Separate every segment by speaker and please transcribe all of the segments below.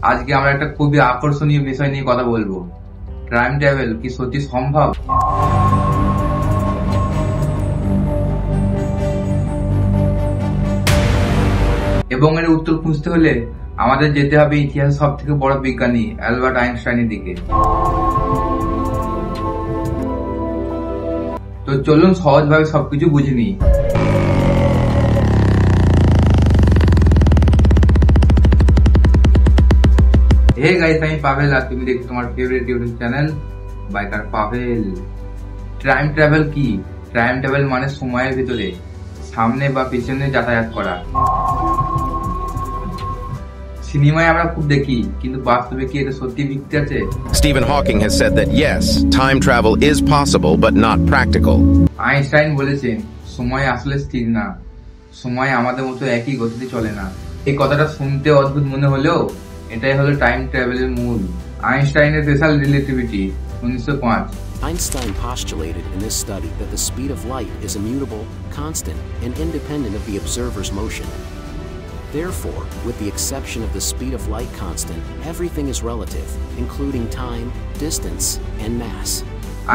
Speaker 1: আজকে আমরা একটা খুবই আকর্ষণীয় বিষয় নিয়ে কথা বলবো। টাইম ট্রাভেল কি সত্যি সম্ভব? এবং এর উত্তর খুঁজতে হলে আমাদের যেতে হবে ইতিহাসের সব থেকে বড় বিজ্ঞানী অ্যালবার্ট আইনস্টাইনের দিকে। তো চলুন সহজভাবে সবকিছু বুঝে নিই। হে গাইস, আমি পাভেল আর তুমি দেখছো তোমার favourite YouTube channel biker Pavel. Time travel কি? টাইম ট্রাভেল মানে সময়ের ভিতরে সামনে বা পিছনে যাতায়াত করা। সিনেমায় আমরা খুব দেখি, কিন্তু বাস্তবে কি এটা সত্যি ভিত্তি আছে?
Speaker 2: Stephen Hawking has said that yes, time travel is possible but not practical.
Speaker 1: Einstein বলেছেন সময় আসলে স্থির না, সময় আমাদের মতো একই গতিতে চলে না। এই কথাটা শুনতে অদ্ভুত মনে হলেও এটাই হলো টাইম ট্রাভেলের মূল। আইনস্টাইনের special relativity 1905।
Speaker 3: Einstein postulated in this study that the speed of light is immutable, constant, and independent of the observer's motion. Therefore, with the exception of the speed of light constant, everything is relative, including time, distance, and mass.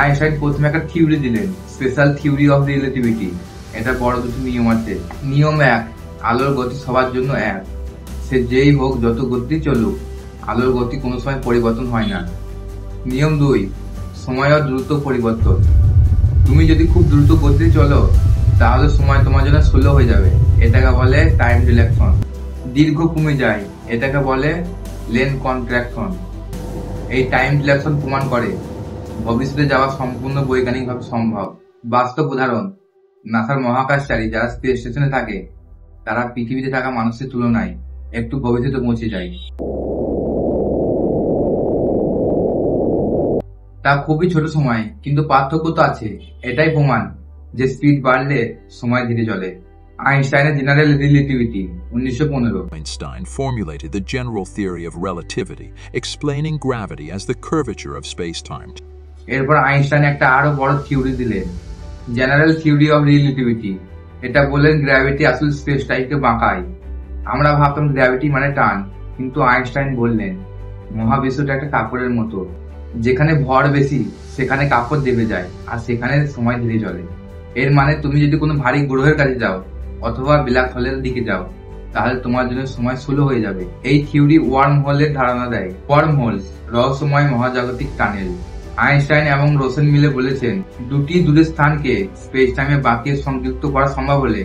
Speaker 1: Einstein প্রথমে একটা theory দিলেন, special theory of relativity. এটা বড় দুটো নিয়ম আছে। নিয়ম 1, আলোর গতি সবার জন্য এক। সে যেই হোক, যত গতি চলুক, আলোর গতি কোনো সময় পরিবর্তন হয় না। নিয়ম 2, সময় ও দ্রুত পরিবর্তন। তুমি যদি খুব দ্রুত গতিতে চলো, তাহলে সময় তোমার জন্য স্লো হয়ে যাবে। এটাকে বলে টাইম ডিলেকশন। দীর্ঘ কমে যায়, এটাকে বলে লেন কন্ট্রাকশন। এই টাইম ডিলেকশন প্রমাণ করে ভবিষ্যতে যাওয়া সম্পূর্ণ বৈজ্ঞানিকভাবে সম্ভব। বাস্তব উদাহরণ, নাসার মহাকাশচারী যারা স্পেস স্টেশনে থাকে, তারা পৃথিবীতে থাকা মানুষের তুলনায় একটু ভবিষ্যতে পৌঁছে যায়। তা খুবই ছোট সময়, কিন্তু পার্থক্য তো আছে। এটাই প্রমাণ যে স্পিড বাড়লে সময় ধীরে চলে। আইনস্টাইনের general relativity 1915।
Speaker 4: Einstein formulated the general theory of relativity, explaining gravity as the curvature of space-time.
Speaker 1: এরপর আইনস্টাইন একটা আরো বড় থিওরি দিলেন, জেনারেল থিওরি অফ রিলেটিভিটি। এটা বললেন গ্র্যাভিটি আসলে স্পেস টাইমকে বাঁকায়। আমরা ভাবতাম গ্র্যাভিটি মানে টান, কিন্তু আইনস্টাইন বললেন মহাবিশ্বটা একটা কাপড়ের মতো, যেখানে ভর বেশি সেখানে কাপড় দেবে যায়, আর সেখানে সময় ধীরে চলে। এর মানে তুমি যদি কোনো ভারী গ্রহের কাছে যাও অথবা ব্ল্যাক হোলের দিকে যাও, তাহলে তোমার জন্য সময় স্লো হয়ে যাবে। এই থিওরি ওয়ার্ম হোলের ধারণা দেয়। ওয়ার্ম হোল রহস্যময় মহাজাগতিক টানেল। আইনস্টাইন এবং রোসেন মিলে বলেছেন, দুটি দূরের স্থানকে স্পেস টাইমে বাঁকিয়ে সংযুক্ত করা সম্ভব হলে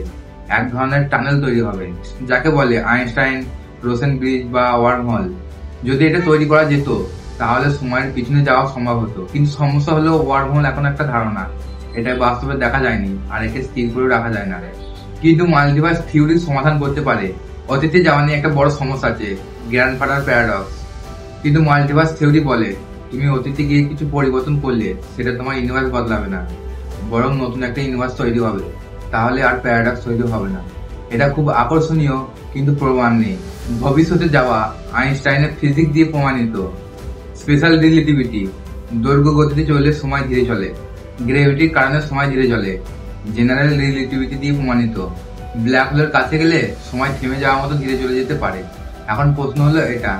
Speaker 1: এক ধরনের টানেল তৈরি হবে, যাকে বলে আইনস্টাইন রোসেন ব্রিজ বা ওয়ার্ম হোল। যদি এটা তৈরি করা যেত, তাহলে সময়ের পিছনে যাওয়া সম্ভব হতো। কিন্তু সমস্যা হলো ওয়ার্ম হোল এখন একটা ধারণা, এটা বাস্তবে দেখা যায়নি, আর একে স্থির করে রাখা যায় না। কিন্তু মাল্টিভার্স থিওরির সমাধান করতে পারে। অতীতে যাওয়া নিয়ে একটা বড় সমস্যা আছে, গ্র্যান্ডফাদার প্যারাডক্স। কিন্তু মাল্টিভার্স থিওরি বলে তুমি অতীতে গিয়ে কিছু পরিবর্তন করলে সেটা তোমার ইউনিভার্স বদলাবে না, বরং নতুন একটা ইউনিভার্স তৈরি হবে। তাহলে আর প্যারাডক্স তৈরি হবে না। এটা খুব আকর্ষণীয়, কিন্তু প্রমাণ নেই। ভবিষ্যতে যাওয়া আইনস্টাইনের ফিজিক্স দিয়ে প্রমাণিত। স্পেশাল রিলেটিভিটি, দৈর্ঘ্য গতিতে চললে সময় ধীরে চলে। গ্র্যাভিটির কারণে সময় ধীরে চলে। জেনারেল রিলেটিভিটি দিয়ে প্রমাণিত। ব্ল্যাক হোলের কাছে গেলে সময় থেমে যাওয়ার মতো ধীরে চলে যেতে পারে। এখন প্রশ্ন হলো এটা,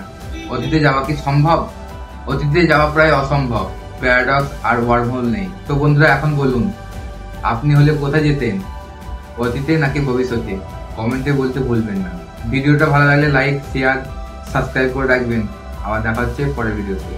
Speaker 1: অতীতে যাওয়া কি সম্ভব? অতীতে যাওয়া প্রায় অসম্ভব। প্যারাডক্স আর ওয়ার্ম হোল নেই। তো বন্ধুরা, এখন বলুন আপনি হলে কোথায় যেতেন, অতীতে নাকি ভবিষ্যতে? কমেন্টে বলতে ভুলবেন না। ভিডিওটা ভালো লাগলে লাইক, শেয়ার, সাবস্ক্রাইব করে রাখবেন। আবার দেখা হচ্ছে পরের ভিডিওতে।